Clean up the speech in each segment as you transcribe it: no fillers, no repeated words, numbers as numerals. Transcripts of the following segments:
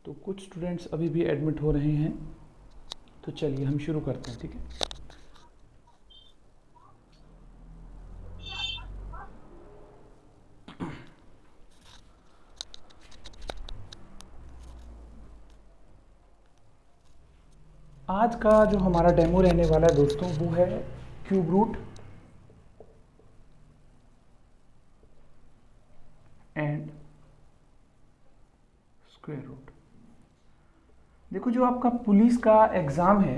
तो कुछ स्टूडेंट्स अभी भी एडमिट हो रहे हैं, तो चलिए हम शुरू करते हैं। ठीक है, आज का जो हमारा डेमो रहने वाला है दोस्तों वो है cube root and square root. देखो, जो आपका पुलिस का एग्ज़ाम है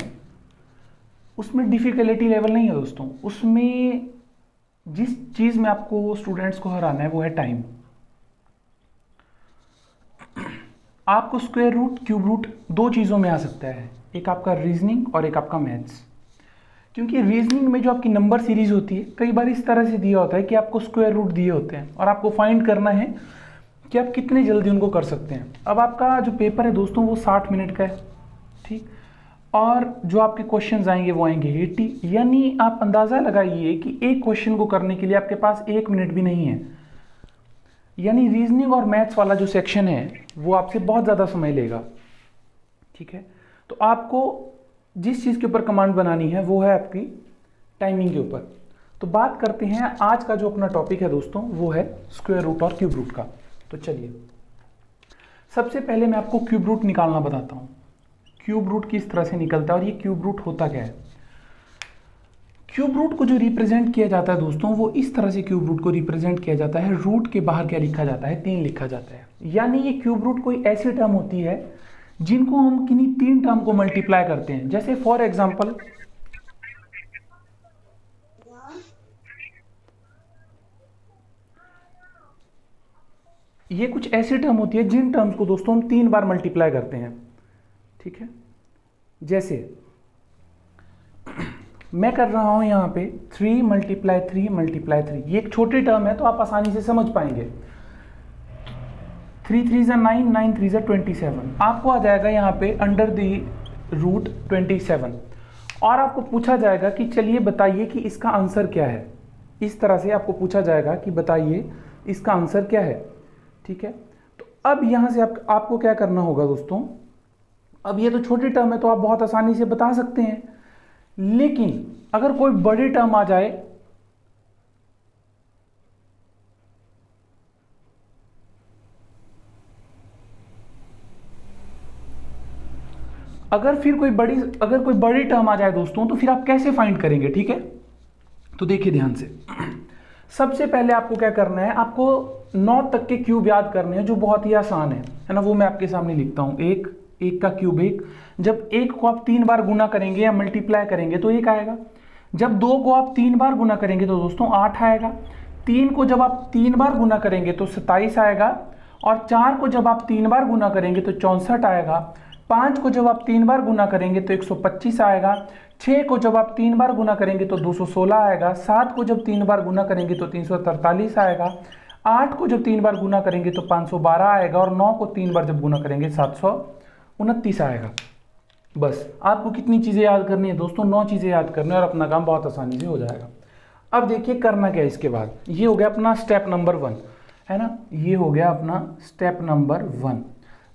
उसमें डिफ़िकल्टी लेवल नहीं है दोस्तों, उसमें जिस चीज़ में आपको स्टूडेंट्स को हराना है वो है टाइम। आपको स्क्वायर रूट क्यूब रूट दो चीज़ों में आ सकता है, एक आपका रीजनिंग और एक आपका मैथ्स। क्योंकि रीजनिंग में जो आपकी नंबर सीरीज होती है कई बार इस तरह से दिया होता है कि आपको स्क्वायर रूट दिए होते हैं और आपको फाइंड करना है कि आप कितने जल्दी उनको कर सकते हैं। अब आपका जो पेपर है दोस्तों वो 60 मिनट का है, ठीक, और जो आपके क्वेश्चंस आएंगे वो आएंगे 80, यानी आप अंदाज़ा लगाइए कि एक क्वेश्चन को करने के लिए आपके पास 1 मिनट भी नहीं है। यानी रीजनिंग और मैथ्स वाला जो सेक्शन है वो आपसे बहुत ज़्यादा समय लेगा। ठीक है, तो आपको जिस चीज़ के ऊपर कमांड बनानी है वो है आपकी टाइमिंग के ऊपर। तो बात करते हैं आज का जो अपना टॉपिक है दोस्तों वो है स्क्वायर रूट और क्यूब रूट का। तो चलिए, सबसे पहले मैं आपको क्यूब रूट निकालना बताता हूँ। क्यूब रूट किस तरह से निकलता है और ये क्यूब रूट होता क्या है। क्यूब रूट को जो रिप्रेजेंट किया जाता है दोस्तों वो इस तरह से क्यूब रूट को रिप्रेजेंट किया जाता है। रूट के बाहर क्या लिखा जाता है, 3 लिखा जाता है। यानी ये क्यूब रूट कोई ऐसी टर्म होती है जिनको हम किन्हीं 3 टर्म को मल्टीप्लाई करते हैं। जैसे फॉर एग्जांपल ये कुछ ऐसी टर्म होती है जिन टर्म्स को दोस्तों हम 3 बार मल्टीप्लाई करते हैं। ठीक है, जैसे मैं कर रहा हूं यहां पे 3 मल्टीप्लाई 3 मल्टीप्लाई 3। ये एक छोटी टर्म है तो आप आसानी से समझ पाएंगे। 3 3 ज़ा 9, 9 3 ज़ा 27। आपको आ जाएगा यहाँ पे अंडर दी रूट 27 और आपको पूछा जाएगा कि चलिए बताइए कि इसका आंसर क्या है। इस तरह से आपको पूछा जाएगा कि बताइए इसका आंसर क्या है। ठीक है, तो अब यहाँ से आपको क्या करना होगा दोस्तों। अब ये तो छोटी टर्म है तो आप बहुत आसानी से बता सकते हैं, लेकिन अगर कोई बड़ी टर्म आ जाए अगर कोई बड़ी टर्म आ जाए दोस्तों तो फिर आप कैसे फाइंड करेंगे। ठीक है, तो देखिए ध्यान से। सबसे पहले आपको क्या करना है, आपको 9 तक के क्यूब याद करने हैं जो बहुत ही आसान है ना। वो मैं आपके सामने लिखता हूं। एक का क्यूब 1। जब 1 को आप 3 बार गुना करेंगे या मल्टीप्लाई करेंगे तो 1 आएगा। जब 2 को आप 3 बार गुना करेंगे तो दोस्तों 8 आएगा। 3 को जब आप 3 बार गुना करेंगे तो 27 आएगा। और 4 को जब आप 3 बार गुना करेंगे तो 64 आएगा। 5 को जब आप 3 बार गुना करेंगे तो 125 आएगा। 6 को जब आप 3 बार गुना करेंगे तो 216 आएगा। 7 को जब 3 बार गुना करेंगे तो 343 आएगा। 8 को जब 3 बार गुना करेंगे तो 512 आएगा। और 9 को 3 बार जब गुना करेंगे 729 आएगा। बस आपको कितनी चीज़ें याद करनी है दोस्तों, 9 चीज़ें याद करनी है और अपना काम बहुत आसानी से हो जाएगा। अब देखिए करना क्या है इसके बाद। ये हो गया अपना स्टेप नंबर 1, है ना। ये हो गया अपना स्टेप नंबर 1।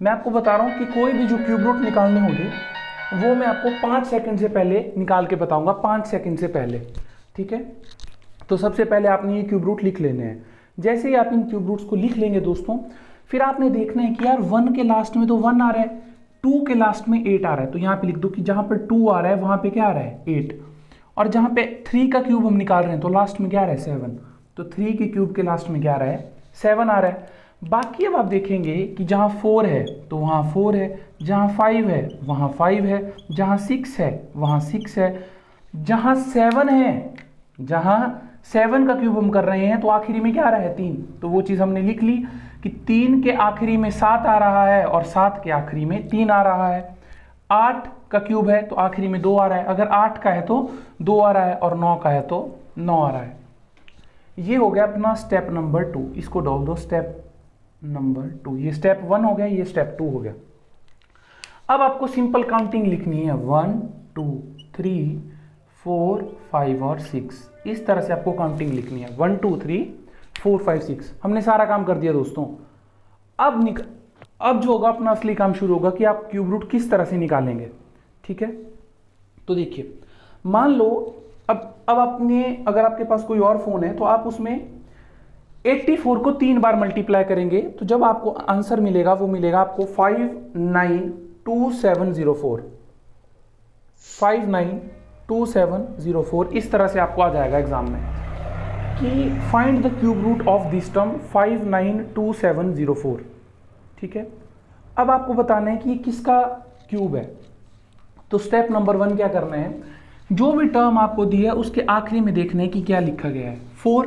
मैं आपको बता रहा हूँ कि कोई भी जो क्यूब रूट निकालने होंगे वो मैं आपको 5 सेकंड से पहले निकाल के बताऊंगा, 5 सेकंड से पहले। ठीक है, तो सबसे पहले आपने ये क्यूब रूट लिख लेने हैं। जैसे ही आप इन क्यूब रूट्स को लिख लेंगे दोस्तों, फिर आपने देखना है कि यार 1 के लास्ट में तो 1 आ रहा है, 2 के लास्ट में 8 आ रहा है। तो यहाँ पे लिख दो कि जहाँ पर 2 आ रहा है वहाँ पे क्या आ रहा है, 8। और जहाँ पे 3 का क्यूब हम निकाल रहे हैं तो लास्ट में क्या आ रहा है, 7। तो 3 के क्यूब के लास्ट में क्या आ रहा है, 7 आ रहा है। बाकी अब आप देखेंगे कि जहाँ 4 है तो वहाँ 4 है, जहाँ 5 है वहाँ 5 है, जहाँ 6 है वहाँ 6 है, जहाँ 7 है, जहाँ 7 का क्यूब हम कर रहे हैं तो आखिरी में क्या आ रहा है, 3। तो वो चीज़ हमने लिख ली कि 3 के आखिरी में 7 आ रहा है और 7 के आखिरी में 3 आ रहा है। 8 का क्यूब है तो आखिरी में 2 आ रहा है। अगर 8 का है तो 2 आ रहा है और 9 का है तो 9 आ रहा है। ये हो गया अपना स्टेप नंबर 2। इसको डाल दो स्टेप नंबर 2। ये स्टेप 1 हो गया, ये स्टेप 2 हो गया। अब आपको सिंपल काउंटिंग लिखनी है, 1 2 3 4 5 और 6। इस तरह से आपको काउंटिंग लिखनी है, 1 2 3 4 5 6। हमने सारा काम कर दिया दोस्तों। अब जो होगा अपना असली काम शुरू होगा कि आप क्यूब रूट किस तरह से निकालेंगे। ठीक है, तो देखिए मान लो अब अपने अगर आपके पास कोई और फोन है तो आप उसमें 84 को 3 बार मल्टीप्लाई करेंगे तो जब आपको आंसर मिलेगा वो मिलेगा आपको 592704, 592704। इस तरह से आपको आ जाएगा एग्जाम में कि find the cube root of this term 592704। ठीक है, अब आपको बताना है कि ये किसका क्यूब है। तो स्टेप नंबर 1 क्या करना है, जो भी टर्म आपको दी है उसके आखिरी में देखना है कि क्या लिखा गया है 4।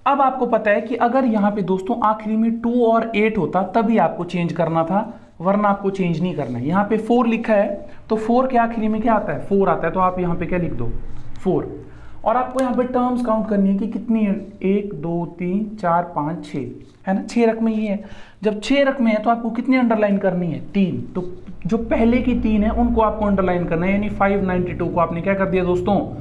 अब आपको पता है कि अगर यहाँ पे दोस्तों आखिरी में 2 और 8 होता तभी आपको चेंज करना था, वरना आपको चेंज नहीं करना है। यहाँ पे 4 लिखा है तो 4 के आखिरी में क्या आता है 4 आता है, तो आप यहाँ पे क्या लिख दो 4। और आपको यहाँ पे टर्म्स काउंट करनी है कि कितनी है, 1 2 3 4 5 6 है ना, 6 रकमें ही है। जब 6 रकमें है तो आपको कितनी अंडरलाइन करनी है 3, तो जो पहले की 3 है उनको आपको अंडरलाइन करना है, यानी 592 को आपने क्या कर दिया दोस्तों,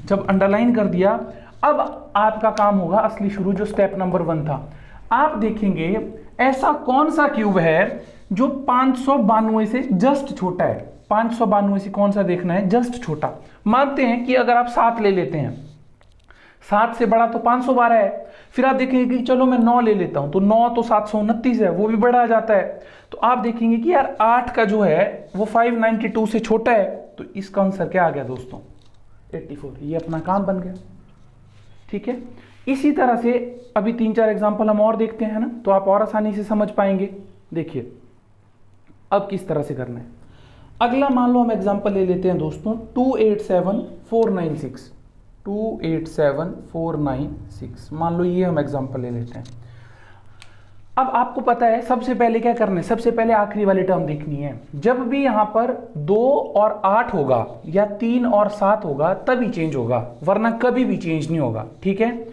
जब अंडरलाइन कर दिया अब आपका काम होगा असली शुरू, जो स्टेप नंबर 1 था। आप देखेंगे ऐसा कौन सा क्यूब है जो 592 से जस्ट छोटा है। 592 से कौन सा देखना है, जस्ट छोटा। मानते हैं कि अगर आप 7 ले लेते हैं, 7 से बड़ा तो 512 है, फिर आप देखेंगे कि चलो मैं 9 ले लेता हूं तो 9 तो 729 है, वो भी बड़ा आ जाता है। तो आप देखेंगे कि यार 8 का जो है वो 592 से छोटा है, तो इसका आंसर क्या आ गया दोस्तों 84। ये अपना काम बन गया। ठीक है, इसी तरह से अभी 3-4 एग्जांपल हम और देखते हैं ना, तो आप और आसानी से समझ पाएंगे। देखिए अब किस तरह से करना है। अगला मान लो हम एग्जांपल ले लेते हैं दोस्तों 287496, 287496 मान लो ये हम एग्जांपल ले लेते हैं। अब आपको पता है सबसे पहले क्या करना है, सबसे पहले आखिरी वाली टर्म देखनी है। जब भी यहां पर 2 और 8 होगा या 3 और 7 होगा तभी चेंज होगा, वरना कभी भी चेंज नहीं होगा। ठीक है,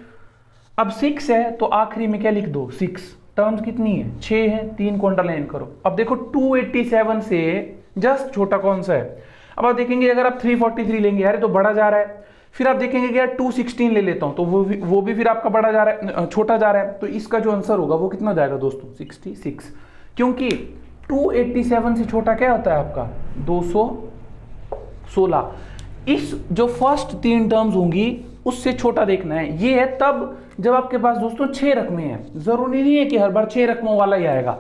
अब 6 है तो आखिरी में क्या लिख दो 6। टर्म्स कितनी है 6 है, 3 को अंडरलाइन करो। अब देखो 287 से जस्ट छोटा कौन सा है। अब आप देखेंगे अगर आप 343 लेंगे यार तो बड़ा जा रहा है, फिर आप देखेंगे कि यार 216 ले लेता हूं तो वो भी फिर आपका बड़ा जा रहा है, छोटा जा रहा है। तो इसका जो आंसर होगा वो कितना जाएगा दोस्तों 66, क्योंकि 287 से छोटा क्या होता है आपका 216। इस जो फर्स्ट 3 टर्म्स होंगी उससे छोटा देखना है। ये है तब जब आपके पास दोस्तों 6 रकमें हैं। जरूरी नहीं है कि हर बार 6 रकमों वाला ही आएगा,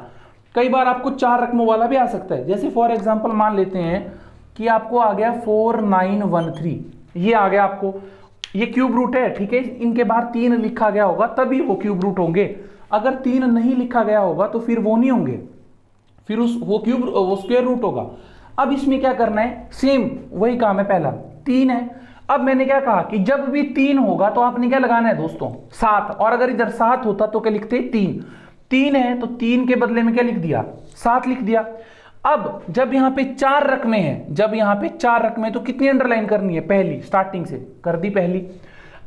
कई बार आपको 4 रकमों वाला भी आ सकता है। जैसे फॉर एग्जांपल मान लेते हैं कि आपको आ गया 4913, ये आ गया आपको, ये क्यूब रूट है। ठीक है, इनके बाहर 3 लिखा गया होगा तभी वो क्यूब रूट होंगे, अगर 3 नहीं लिखा गया होगा तो फिर वो नहीं होंगे, फिर वो स्क्वायर रूट होगा। अब इसमें क्या करना है, सेम वही काम है, पहला 3 है। अब मैंने क्या कहा कि जब भी 3 होगा तो आपने क्या लगाना है दोस्तों 7, और अगर इधर 7 होता तो क्या लिखते 3 है तो 3 के बदले में क्या लिख दिया 7 लिख दिया। अब जब यहां पे 4 रकमें हैं, जब यहां पे 4 रकमें तो कितनी अंडरलाइन करनी है, पहली, स्टार्टिंग से कर दी पहली।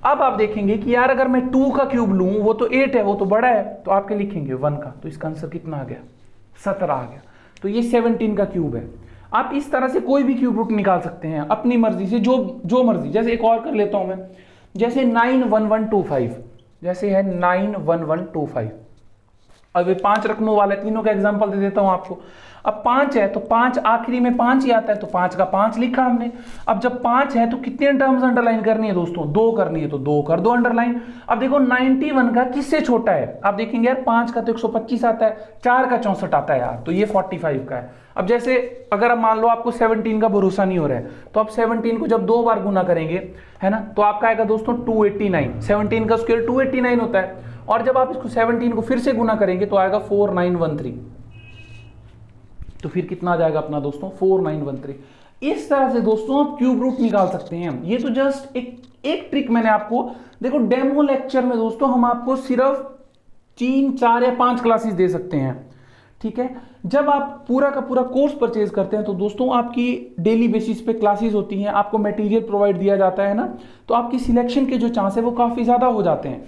अब आप देखेंगे कि यार अगर मैं 2 का क्यूब लूं वो तो 8 है, वो तो बड़ा है, तो आप क्या लिखेंगे 1 का, तो इसका आंसर कितना आ गया 17 आ गया। तो ये 17 का क्यूब है। आप इस तरह से कोई भी क्यूब रूट निकाल सकते हैं अपनी मर्जी से, जो मर्जी। जैसे एक और कर लेता हूं मैं, जैसे 91125, जैसे है 91125। अब ये 5 रकमों वाले तीनों का एग्जांपल दे देता हूं आपको। अब 5 है तो 5 आखिरी में 5 ही आता है, तो 5 का 5 लिखा हमने। अब जब 5 है तो कितने टर्म्स अंडरलाइन करनी है दोस्तों 2 करनी है, तो 2 कर दो अंडरलाइन। अब देखो 91 का किससे छोटा है, आप देखेंगे यार 5 का तो 125 आता है, 4 का 64 आता है यार, तो ये 45 का है। अब जैसे अगर आप मान लो आपको 17 का भरोसा नहीं हो रहा है, तो आप 17 को जब 2 बार गुना करेंगे है ना, तो आपका आएगा दोस्तों 289। 17 का स्क्वायर 289 होता है, और जब आप इसको 17 को फिर से गुना करेंगे तो आएगा 4913। तो फिर कितना आ जाएगा अपना दोस्तों 4913। इस तरह से दोस्तों आप क्यूब रूट निकाल सकते हैं। ये तो जस्ट एक ट्रिक मैंने आपको, देखो डेमो लेक्चर में दोस्तों हम आपको सिर्फ 3, 4 या 5 क्लासेस दे सकते हैं। ठीक है, जब आप पूरा का पूरा कोर्स परचेज करते हैं तो दोस्तों आपकी डेली बेसिस पे क्लासेस होती हैं, आपको मटेरियल प्रोवाइड दिया जाता है ना, तो आपकी सिलेक्शन के जो चांस है वो काफ़ी ज़्यादा हो जाते हैं।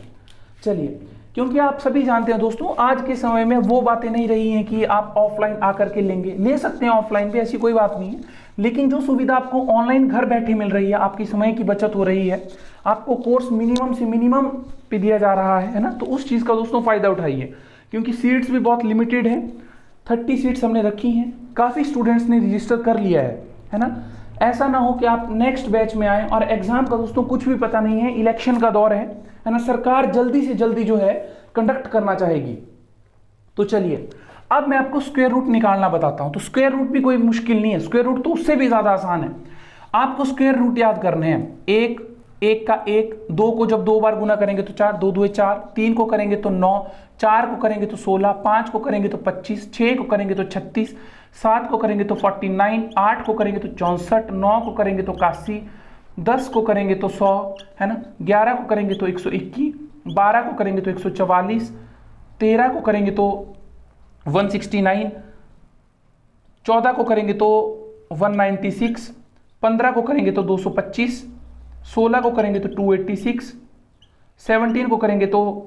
चलिए, क्योंकि आप सभी जानते हैं दोस्तों आज के समय में वो बातें नहीं रही हैं कि आप ऑफलाइन आकर के ले सकते हैं ऑफलाइन पे, ऐसी कोई बात नहीं है। लेकिन जो सुविधा आपको ऑनलाइन घर बैठे मिल रही है, आपकी समय की बचत हो रही है, आपको कोर्स मिनिमम से मिनिमम पे दिया जा रहा है ना, तो उस चीज़ का दोस्तों फ़ायदा उठाइए, क्योंकि सीट्स भी बहुत लिमिटेड हैं। 30 सीट्स हमने रखी हैं, काफ़ी स्टूडेंट्स ने रजिस्टर कर लिया है ना। ऐसा ना हो कि आप नेक्स्ट बैच में आए और एग्जाम का दोस्तों कुछ भी पता नहीं है, इलेक्शन का दौर है ना, सरकार जल्दी से जल्दी जो है कंडक्ट करना चाहेगी। तो चलिए अब मैं आपको स्क्वायर रूट निकालना बताता हूं। तो स्क्वायर रूट भी कोई मुश्किल नहीं है, स्क्वायर रूट तो उससे भी ज्यादा आसान है। आपको स्क्वायर रूट याद करने हैं, एक का एक, दो को जब 2 बार गुना करेंगे तो 4, 2 2 4, 3 को करेंगे तो 9, 4 को करेंगे तो 16, 5 को करेंगे तो 25, 6 को करेंगे तो 36, 7 को करेंगे तो 49, 8 को करेंगे तो 64, 9 को करेंगे तो 81, 10 को करेंगे तो 100 है ना, 11 को करेंगे तो 121, 12 को करेंगे तो 144, 13 को करेंगे तो 169, 14 को करेंगे तो 196, 15 को करेंगे तो 225, 16 को करेंगे तो 286, 17 को करेंगे तो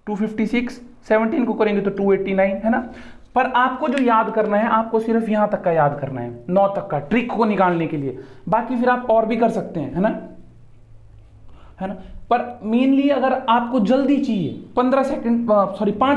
256, 17 को करेंगे तो 289 है ना। पर आपको जो याद करना है, आपको सिर्फ यहां तक का याद करना है, 9 तक का, ट्रिक को निकालने के लिए। बाकी फिर आप और भी कर सकते हैं, है ना। पर मेनली अगर आपको जल्दी चाहिए 5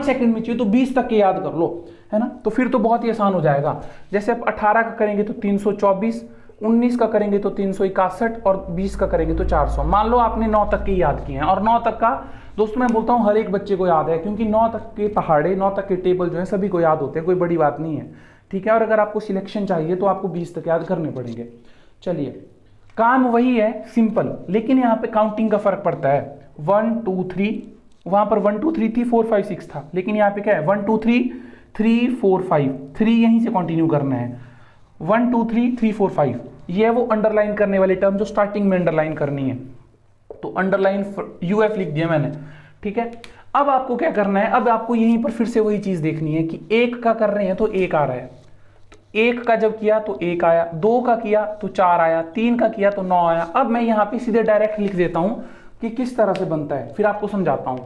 सेकंड में चाहिए तो 20 तक के याद कर लो, है ना। तो फिर तो बहुत ही आसान हो जाएगा। जैसे आप 18 का करेंगे तो 324, 19 का करेंगे तो 361 और 20 का करेंगे तो 400। मान लो आपने 9 तक के याद किए हैं, और 9 तक का दोस्तों मैं बोलता हूँ हर एक बच्चे को याद है, क्योंकि 9 तक के पहाड़े, 9 तक के टेबल जो है सभी को याद होते हैं, कोई बड़ी बात नहीं है, ठीक है। और अगर आपको सिलेक्शन चाहिए तो आपको 20 तक याद करने पड़ेंगे। चलिए काम वही है, सिंपल, लेकिन यहाँ पे काउंटिंग का फर्क पड़ता है। 1 2 3, वहां पर 1 2 3 थी, 4 5 6 था, लेकिन यहाँ पे क्या है 1 2 3 3 4 5, 3 यहीं से कंटिन्यू करना है। 1 2 3 3 4 5, ये है वो अंडरलाइन करने वाली टर्म जो स्टार्टिंग में अंडरलाइन करनी है। तो अंडरलाइन यूएफ लिख दिया मैंने, ठीक है। अब आपको क्या करना है, अब आपको यहीं पर फिर से वही चीज देखनी है कि 1 का कर रहे हैं तो 1 आ रहा है, 1 का जब किया तो 1 आया, 2 का किया तो 4 आया, 3 का किया तो 9 आया। अब मैं यहाँ पे सीधे डायरेक्ट लिख देता हूं कि किस तरह से बनता है, फिर आपको समझाता हूं।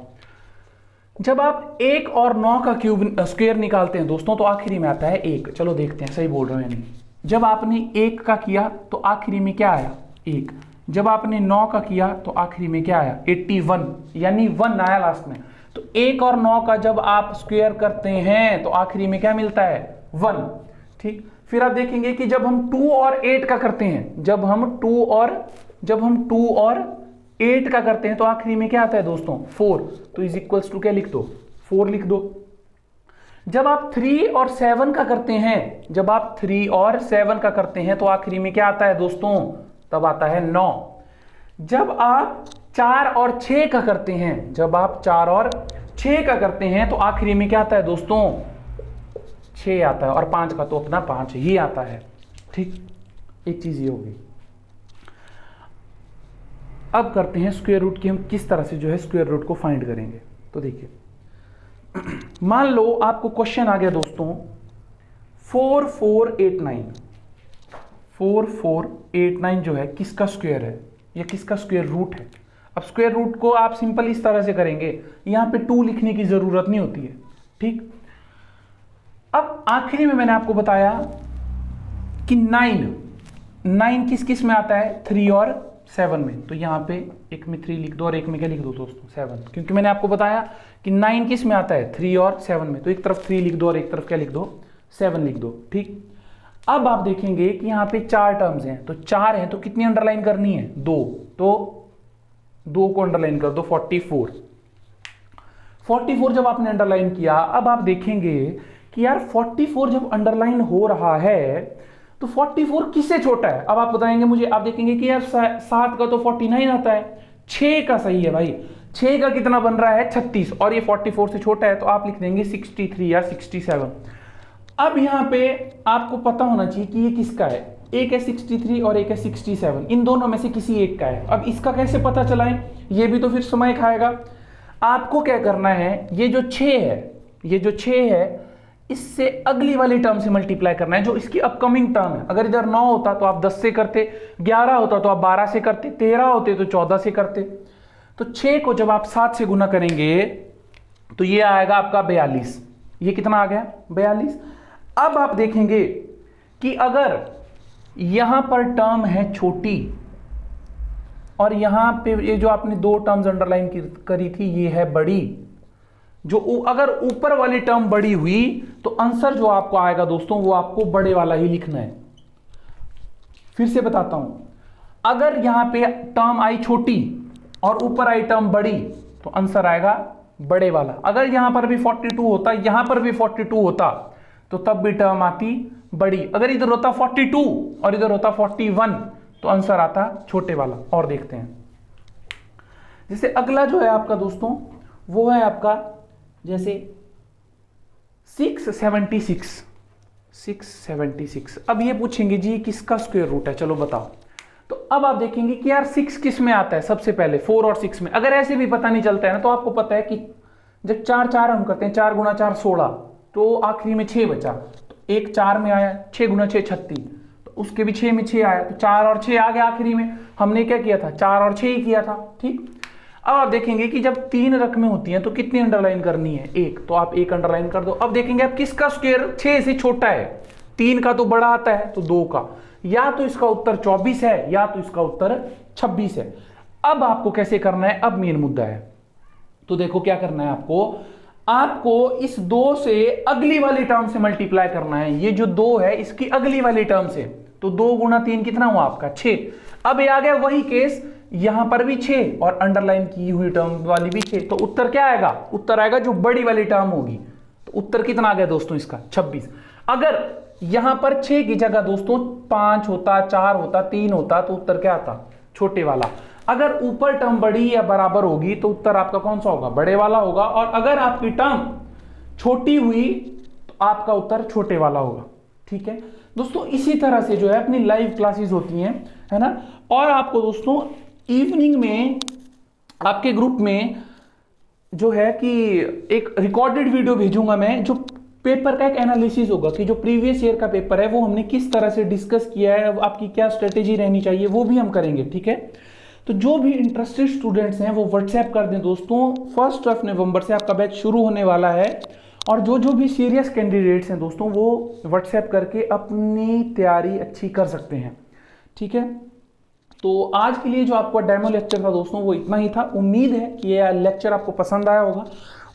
जब आप 1 और 9 का क्यूब स्क्वायर निकालते हैं दोस्तों तो आखिरी में आता है 1। चलो देखते हैं सही बोल रहे हैं नहीं। जब आपने 1 का किया तो आखिरी में क्या आया 1, जब आपने 9 का किया तो आखिरी में क्या आया 81, यानी 1 आया लास्ट में। तो 1 और 9 का जब आप स्क्वायर करते हैं तो आखिरी में क्या मिलता है 1, ठीक। फिर आप देखेंगे कि जब हम 2 और 8 का करते हैं, जब हम 2 और 8 का करते हैं तो आखिरी में क्या आता है दोस्तों 4। तो इज इक्वल्स टू क्या लिख दो 4 लिख दो। जब आप 3 और 7 का करते हैं, जब आप 3 और 7 का करते हैं तो आखिरी में क्या आता है दोस्तों, तब आता है 9। जब आप 4 और 6 का करते हैं, जब आप 4 और 6 का करते हैं तो आखिरी में क्या आता है दोस्तों 6 आता है, और 5 का तो अपना 5 ही आता है, ठीक। एक चीज ये होगी। अब करते हैं स्क्वायर रूट की, हम किस तरह से जो है स्क्वायर रूट को फाइंड करेंगे। तो देखिए मान लो आपको क्वेश्चन आ गया दोस्तों 4489 जो है किसका स्क्वायर है या किसका स्क्वायर रूट है। अब स्क्वायर रूट को आप सिंपल इस तरह से करेंगे, यहां पे 2 लिखने की जरूरत नहीं होती है, ठीक। अब आखिरी में मैंने आपको बताया कि 9 किस किस में आता है 3 और 7 में। तो यहां पे एक में 3 लिख दो और एक में क्या लिख दो दोस्तों 7, क्योंकि मैंने आपको बताया कि 9 किस में आता है 3 और 7 में। तो एक तरफ 3 लिख दो और एक तरफ क्या लिख दो 7 लिख दो, ठीक। अब आप देखेंगे कि यहां पे 4 टर्म्स हैं, तो 4 हैं तो कितनी अंडरलाइन करनी है 2, तो 2 को अंडरलाइन कर दो 44 जब आपने अंडरलाइन किया, अब आप देखेंगे कि यार 44 जब अंडरलाइन हो रहा है तो 44 किससे छोटा है। अब आप बताएंगे मुझे, आप देखेंगे कि यार 7 का तो 49 आता है, 6 का सही है भाई, 6 का कितना बन रहा है 36, और ये 44 से छोटा है तो आप लिख देंगे 63 या 67। अब यहां पे आपको पता होना चाहिए कि ये किसका है, एक है 63 और एक है 67, इन दोनों में से किसी एक का है। अब इसका कैसे पता चलाएं, ये भी तो फिर समय खाएगा। आपको क्या करना है, ये जो 6 है इससे अगली वाली टर्म से मल्टीप्लाई करना है, जो इसकी अपकमिंग टर्म है। अगर इधर 9 होता तो आप 10 से करते, 11 होता तो आप 12 से करते, 13 होते तो 14 से करते। तो 6 को जब आप 7 से गुना करेंगे तो ये आएगा आपका 42। ये कितना आ गया 42। अब आप देखेंगे कि अगर यहां पर टर्म है छोटी और यहां पे ये जो आपने 2 टर्म्स अंडरलाइन करी थी ये है बड़ी, अगर ऊपर वाली टर्म बड़ी हुई तो आंसर जो आपको आएगा दोस्तों वो आपको बड़े वाला ही लिखना है। फिर से बताता हूं, अगर यहां पे टर्म आई छोटी और ऊपर आई टर्म बड़ी तो आंसर आएगा बड़े वाला। अगर यहां पर भी 42 होता, यहां पर भी 42 होता तो तब भी टर्म आती बड़ी। अगर इधर होता 42 और इधर होता 41 तो आंसर आता छोटे वाला। और देखते हैं, जैसे अगला जो है आपका दोस्तों वो है आपका जैसे 676। अब ये पूछेंगे जी किसका स्क्वायर रूट है, चलो बताओ। तो अब आप देखेंगे कि यार 6 किस में आता है, सबसे पहले 4 और 6 में। अगर ऐसे भी पता नहीं चलता है ना तो आपको पता है कि जब 4 हम करते हैं, 4 गुना 4 16, तो आखिरी में 6 बचा, तो एक 4 में आया, 6 गुना 6 36, तो उसके भी 6 में 6 आया, तो 4 और 6 आ गया आखिरी में। हमने क्या किया था, 4 और 6 ही किया था, ठीक। अब आप देखेंगे कि जब 3 रकमें होती हैं तो कितनी अंडरलाइन करनी है, 1, तो आप 1 अंडरलाइन कर दो। अब देखेंगे आप किसका स्क्वायर 6 से छोटा है, 3 का तो बड़ा आता है तो 2 का, या तो इसका उत्तर 24 है या तो इसका उत्तर 26 है। अब आपको कैसे करना है, अब मेन मुद्दा है। तो देखो क्या करना है आपको इस 2 से अगली वाली टर्म से मल्टीप्लाई करना है। ये जो 2 है इसकी अगली वाली टर्म से, तो 2 गुना 3 कितना हुआ आपका 6। अब ये आ गया वही केस, यहां पर भी 6 और अंडरलाइन की हुई टर्म वाली भी 6, तो उत्तर क्या आएगा, उत्तर आएगा जो बड़ी वाली टर्म होगी। तो उत्तर कितना आ गया दोस्तों इसका 26। अगर यहां पर 6 की जगह दोस्तों 5 होता, 4 होता, 3 होता तो उत्तर क्या आता, छोटे वाला। अगर ऊपर टर्म बड़ी या बराबर होगी तो उत्तर आपका कौन सा होगा, बड़े वाला होगा। और अगर आपकी टर्म छोटी हुई तो आपका उत्तर छोटे वाला होगा, ठीक है दोस्तों। इसी तरह से जो है अपनी लाइव क्लासेस होती हैं, है ना। और आपको दोस्तों इवनिंग में आपके ग्रुप में जो है कि एक रिकॉर्डेड वीडियो भेजूंगा मैं, जो पेपर का एक एनालिसिस होगा कि जो प्रीवियस ईयर का पेपर है वो हमने किस तरह से डिस्कस किया है, आपकी क्या स्ट्रेटेजी रहनी चाहिए, वो भी हम करेंगे, ठीक है। तो जो भी इंटरेस्टेड स्टूडेंट्स हैं वो व्हाट्सएप कर दें दोस्तों। 1 नवंबर से आपका बैच शुरू होने वाला है, और जो भी सीरियस कैंडिडेट्स हैं दोस्तों वो व्हाट्सएप करके अपनी तैयारी अच्छी कर सकते हैं, ठीक है। तो आज के लिए जो आपका डेमो लेक्चर था दोस्तों वो इतना ही था। उम्मीद है कि ये लेक्चर आपको पसंद आया होगा।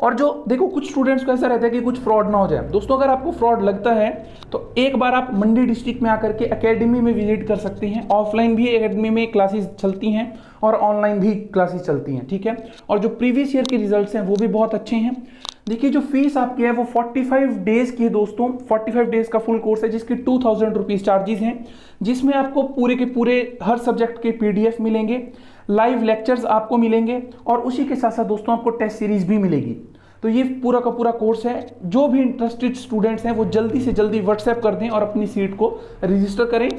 और जो देखो कुछ स्टूडेंट्स को ऐसा रहता है कि कुछ फ्रॉड ना हो जाए दोस्तों। अगर आपको फ्रॉड लगता है तो एक बार आप मंडी डिस्ट्रिक्ट में आकर के एकेडमी में विजिट कर सकते हैं। ऑफलाइन भी एकेडमी में क्लासेस चलती हैं और ऑनलाइन भी क्लासेस चलती हैं, ठीक है। और जो प्रीवियस ईयर के रिजल्ट्स हैं वो भी बहुत अच्छे हैं। देखिए जो फीस आपकी है वो 45 डेज की है दोस्तों। 45 डेज का फुल कोर्स है जिसकी 2000 रुपीज़ चार्जेस हैं, जिसमें आपको पूरे के पूरे हर सब्जेक्ट के PDF मिलेंगे, लाइव लेक्चर्स आपको मिलेंगे, और उसी के साथ साथ दोस्तों आपको टेस्ट सीरीज भी मिलेगी। तो ये पूरा का पूरा कोर्स है। जो भी इंटरेस्टेड स्टूडेंट्स हैं वो जल्दी से जल्दी व्हाट्सएप कर दें और अपनी सीट को रजिस्टर करें।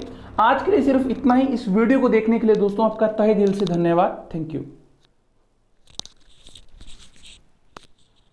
आज के लिए सिर्फ इतना ही। इस वीडियो को देखने के लिए दोस्तों आपका तहे दिल से धन्यवाद। Thank you.